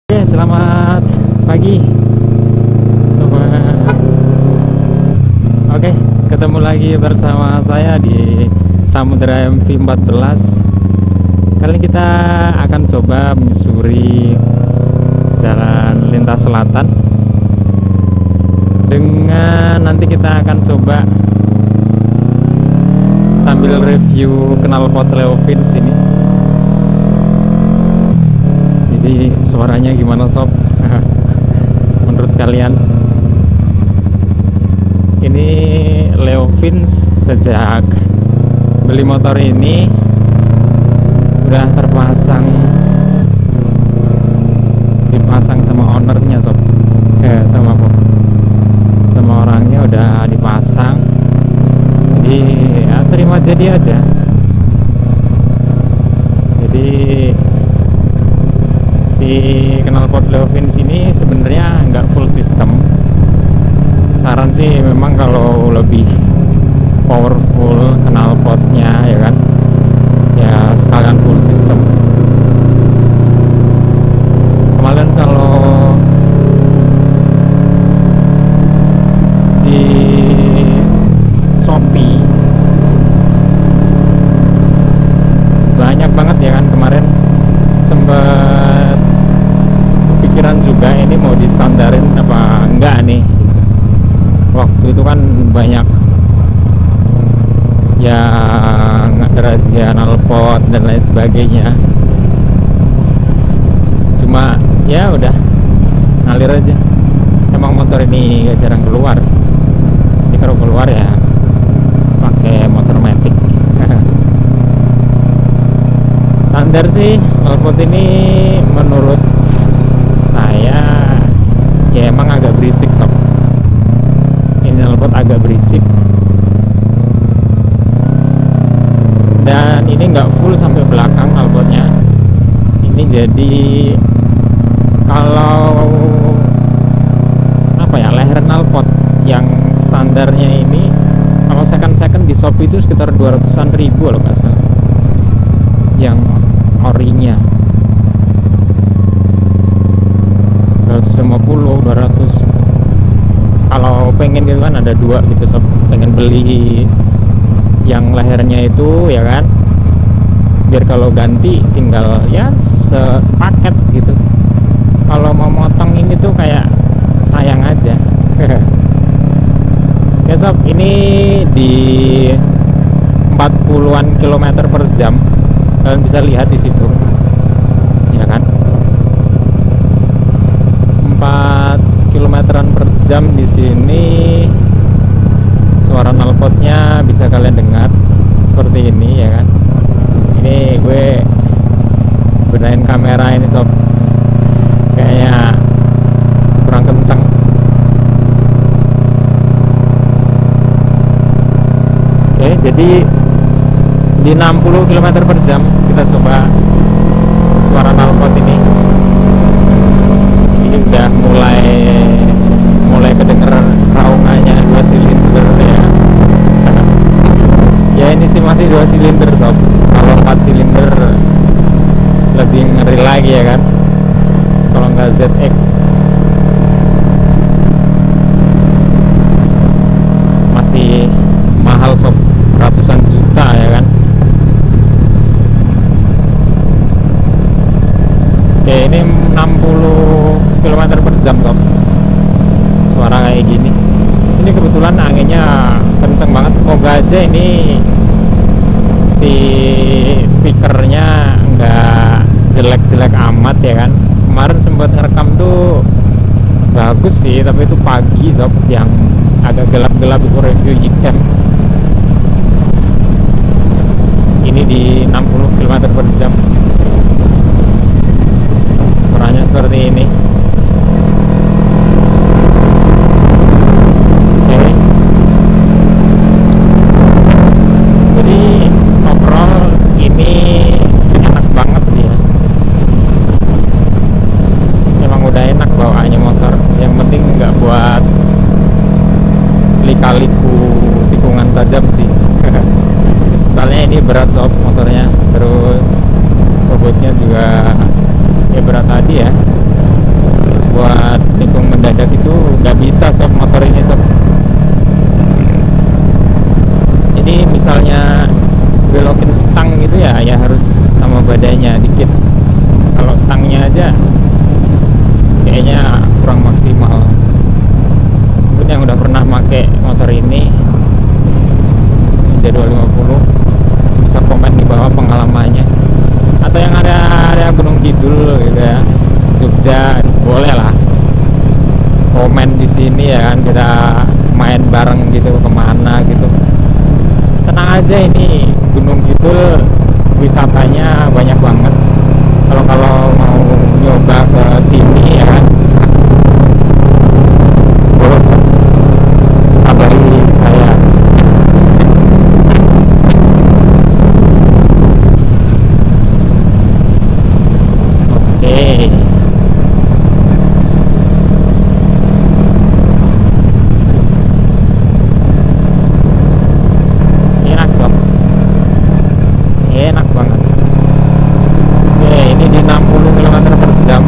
Oke, selamat pagi. Selamat. Oke, ketemu lagi bersama saya di Samudra MV14. Kali ini kita akan coba menyusuri jalan lintas selatan. Dengan nanti kita akan coba sambil review knalpot Leovins ini. Jadi suaranya gimana sob? Menurut kalian? Ini Leovins sejak beli motor ini udah dipasang sama ownernya sob. Sama orangnya udah dipasang. Jadi ya terima jadi aja. Jadi si knalpot Leovins ini sebenarnya nggak full system. Saran sih memang kalau lebih powerful knalpotnya ya kan, ya sekalian full system. Kemarin kalau di Shopee banyak banget ya kan, kemarin sempet pikiran juga ini mau distandarin apa enggak nih. Waktu itu kan banyak yang razia knalpot dan lain sebagainya, cuma ya udah ngalir aja. Emang motor ini gak jarang keluar, jadi kalau keluar ya pakai motor matic. Standar sih knalpot ini menurut saya ya emang agak berisik sob. Ini knalpot agak berisik dan ini nggak full sampai belakang knalpotnya. Ini jadi kalau apa ya, leher knalpot yang standarnya ini kalau second di Shopee itu sekitar 200-an ribu loh nggak salah, yang orinya 150 200. Kalau pengen gitu kan ada dua gitu sob, pengen beli yang lehernya itu ya kan, biar kalau ganti tinggal ya sepaket gitu. Kalau mau motong ini tuh kayak sayang aja. Ya sob, ini di 40-an kilometer per jam. Kalian bisa lihat di situ ya kan, 4 kilometeran per jam di sini. Suara knalpotnya bisa kalian dengar seperti ini ya kan. Ini gue bedain kamera ini sob, kayaknya kurang kencang. Oke, jadi di 60 km per jam kita coba suara knalpot ini. Ini udah mulai kedenger raungannya 2 silinder ya. Ya ini sih masih 2 silinder sob. Kalau 4 silinder lebih ngeri lagi ya kan, kalau nggak ZX. Masih mahal sob, ratusan juta ya kan. Oke, ini 60 km per jam sob, suara kayak gini. Di sini kebetulan anginnya kenceng banget. Moga aja ini si speakernya nggak jelek-jelek amat ya kan. Kemarin sempat ngerekam tuh bagus sih, tapi itu pagi sob, yang agak gelap-gelap itu review Gcam. Ini di 60 km per jam, suaranya seperti ini. Oke, jadi overall ini enak banget sih ya. Emang udah enak bawaannya motor, yang penting nggak buat lika-liku tikungan tajam sih. Soalnya ini berat sob motornya, terus bobotnya juga ya berat tadi ya. motor ini J250, bisa komen di bawah pengalamannya, atau yang ada area Gunung Kidul gitu ya, Jogja, boleh lah komen di sini ya kan, kita main bareng gitu kemana gitu. Tenang aja, ini Gunung Kidul wisatanya banyak banget. Kalau mau nyoba ke sini ya kan, boleh kabari saya. Oke. Enak sob, enak banget. Oke, ini di 60 km per jam,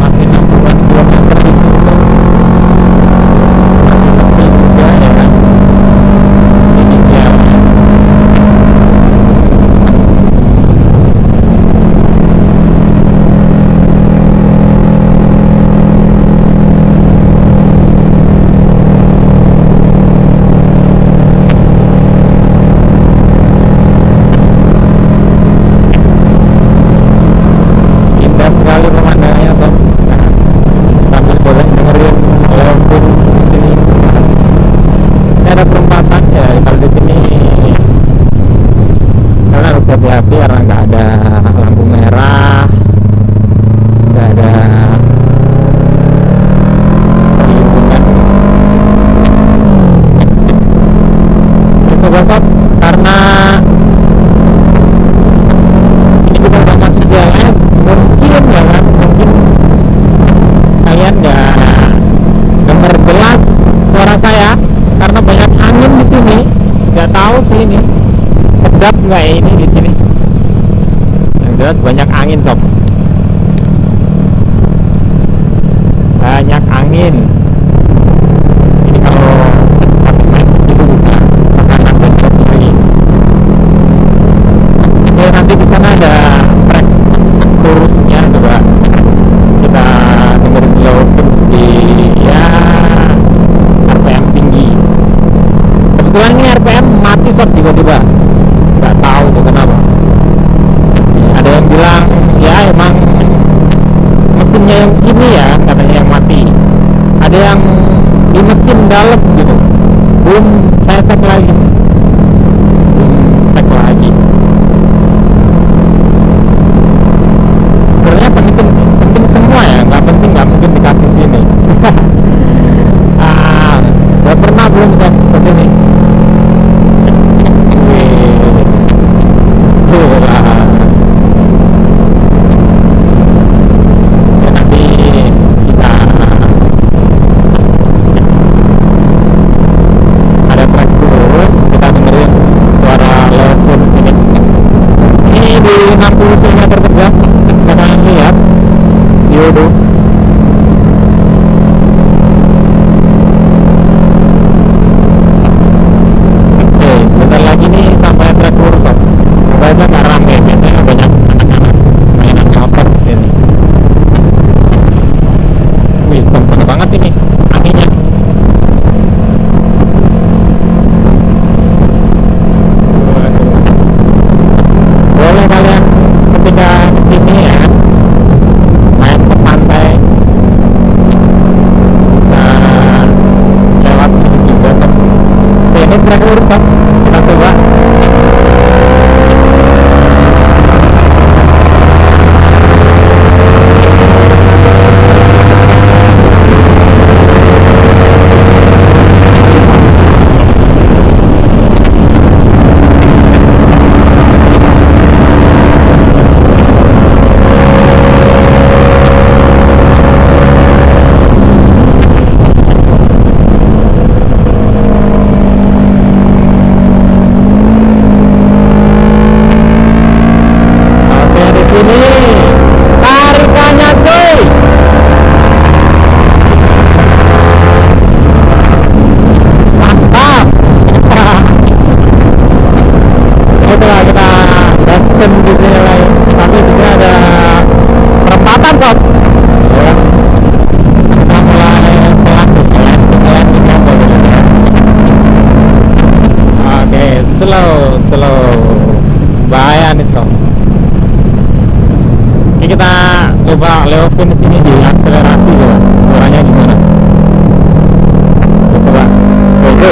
masih 60-an kilometer di situ, masih sepi juga ya kan. Ini dia. Indah sekali pemandangannya sob. Nah, sambil boleh dengerin walaupun di sini ini ada perempatan ya. Kalau di sini kalian harus hati-hati karena nggak ada lampu merah, nggak ada perlindungan. Itu sob, karena ini kita udah masuk JLS, mungkin ya kan, mungkin kalian nggak dengar jelas suara saya karena banyak angin di sini. Nggak tahu sih ini kedap nggak ya ini di sini. Yang jelas banyak angin sob, banyak angin. Ini kalau pakai mic itu bisa ke kanan dan ke kiri. Ya, nanti di sana ada track lurusnya juga, kita dengerin low fins di ya RPM tinggi. Kebetulan ini RPM mati sob tiba-tiba, nggak tahu tuh kenapa. Ada yang bilang ya emang mesinnya yang sini ya katanya yang mati, ada yang di mesin dalam gitu. Belum saya cek lagi sih, belum cek lagi. Sebenarnya penting, penting semua ya, nggak penting nggak mungkin dikasih sini. Udah pernah belum sob kesini? Wih, gila. Ya, nanti kita ada track lurus, kita dengerin suara telepon sini. Ini di 60 km per jam, bisa kalian lihat Yodo. Oke, bentar lagi nih sampai track lurus sob. Moga aja nggak rame, biasanya banyak anak-anak mainan motor di sini. Wih, kenceng banget ini anginnya. Waduh. Boleh kalian ketika kesini ya kan, main ke pantai, bisa lewat sini juga sob. Oke, ini track lurus sob, kita coba. finish ini diakselerasi gitu. Suaranya gimana? Coba. Oke.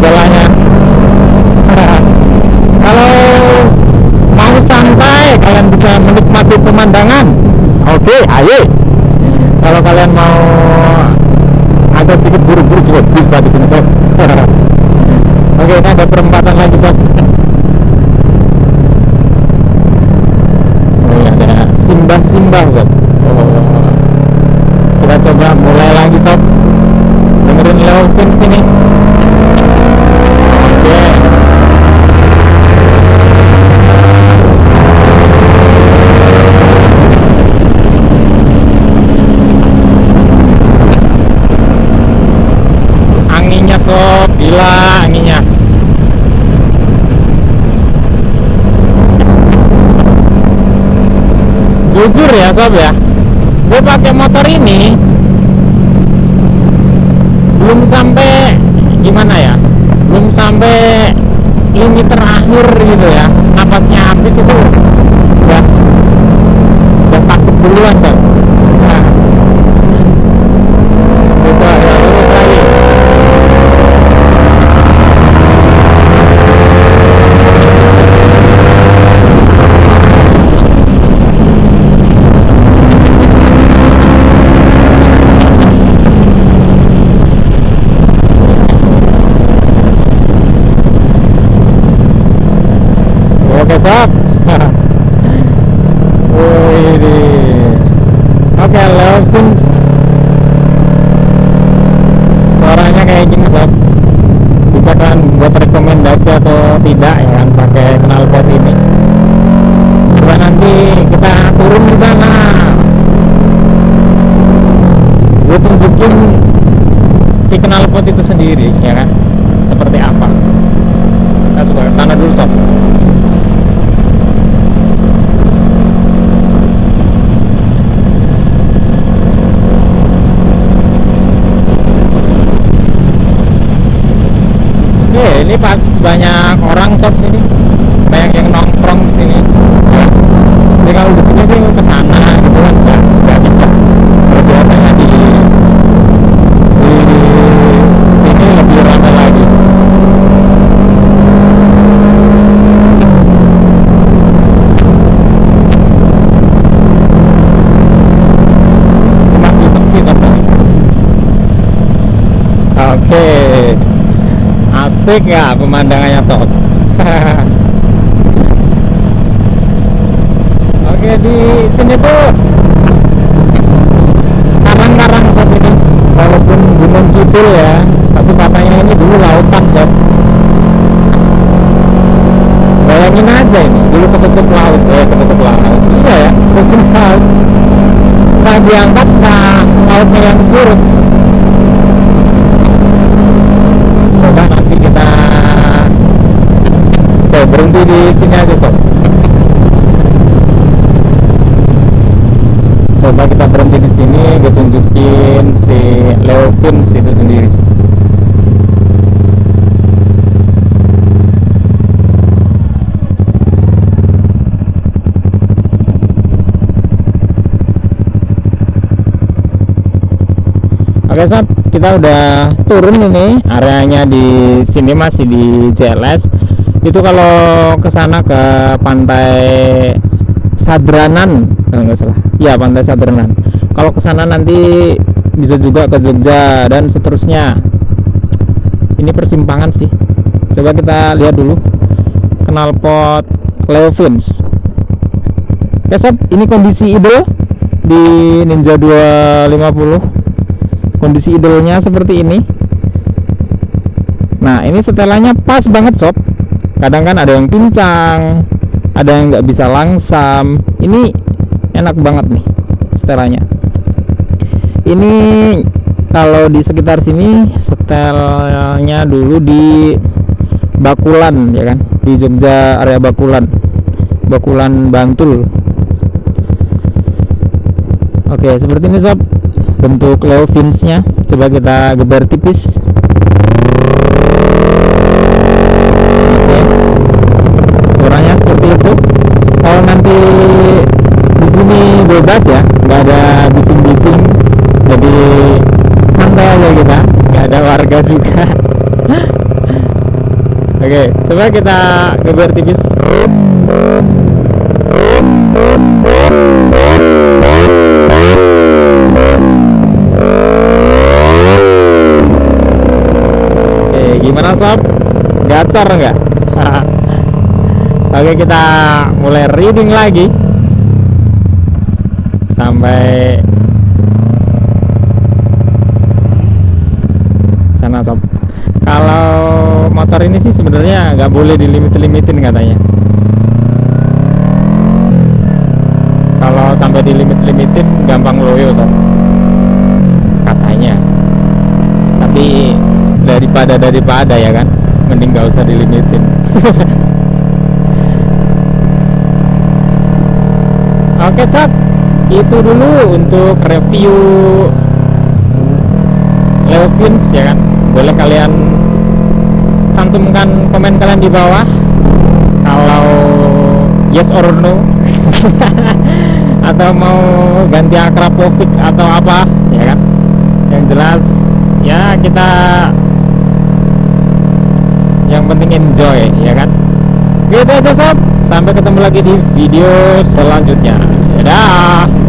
Jalannya kalau mau santai kalian bisa menikmati pemandangan, oke, ayo. Kalau kalian mau agak sedikit buru-buru juga bisa di sini sob. Oke, ini ada perempatan lagi sob. Oh ya, ada simbah-simbah sob. Oh, kita coba mulai lagi sob, dengerin Leovin sini. Anginnya sob, gila anginnya. Jujur ya sob ya, gue pakai motor ini belum sampai gimana ya, belum sampai limit terakhir gitu ya, napasnya habis itu udah takut duluan sob. Nah, coba ya, lurus lagi. Oke sob. Wih, oke Leovin suaranya kayak gini sob. Bisa kan buat rekomendasi atau tidak ya kan pakai knalpot ini. Coba nanti kita turun di sana, gue tunjukin si knalpot itu sendiri ya kan, seperti apa. Kita coba ke sana dulu sob. Ini pas banyak orang sob sini, banyak yang nongkrong di sini. Ya. Jadi kalau di sini tuh ke sana gitu kan nggak bisa. Kalau biasanya di sini lebih ramai lagi. Ini masih sepi sob tadi. Oke. Asik ya pemandangannya sob. Oke, di sini tuh karang-karang sob ini, walaupun gunung kidul ya, tapi katanya ini dulu lautan sob. Bayangin aja ini dulu ketutup laut, ketutup laut. Iya ya, ketutup laut. Nah diangkat nah lautnya yang surut. Coba nanti kita berhenti di sini aja sob. Coba kita berhenti di sini, gue tunjukin si Leovin itu sendiri. Oke sob, kita udah turun ini, areanya di sini masih di JLS. Itu kalau ke sana ke pantai Sadranan kalau nggak salah, ya pantai Sadranan. Kalau ke sana nanti bisa juga ke Jogja dan seterusnya. Ini persimpangan sih. Coba kita lihat dulu knalpot Leovin. Oke sob, ini kondisi idle di Ninja 250. Kondisi idlenya seperti ini. Nah ini setelannya pas banget sob. Kadang kan ada yang pincang, ada yang nggak bisa langsam. Ini enak banget nih setelannya. Ini kalau di sekitar sini setelnya dulu di Bakulan ya kan, di Jogja area Bakulan Bantul. Oke seperti ini sob bentuk Leo Vince nya. Coba kita geber tipis. Oke, suaranya seperti itu. Kalau nanti di sini bebas ya, nggak ada bising-bising, jadi santai aja kita, nggak ada warga juga. Oke, coba kita geber tipis. Oke, gimana sob? Gacor nggak? Oke, kita mulai reading lagi sampai sana sob. Kalau motor ini sih sebenarnya nggak boleh dilimit-limitin katanya. Kalau sampai dilimit-limitin gampang loyo sob, katanya. Tapi daripada ya kan, mending nggak usah dilimitin. Oke sob, itu dulu untuk review Leo Vince ya kan. Boleh kalian cantumkan komen kalian di bawah kalau yes or no atau mau ganti Akrapovic atau apa ya kan. Yang jelas ya kita yang penting enjoy ya kan. Gitu aja sob, sampai ketemu lagi di video selanjutnya. Dadah.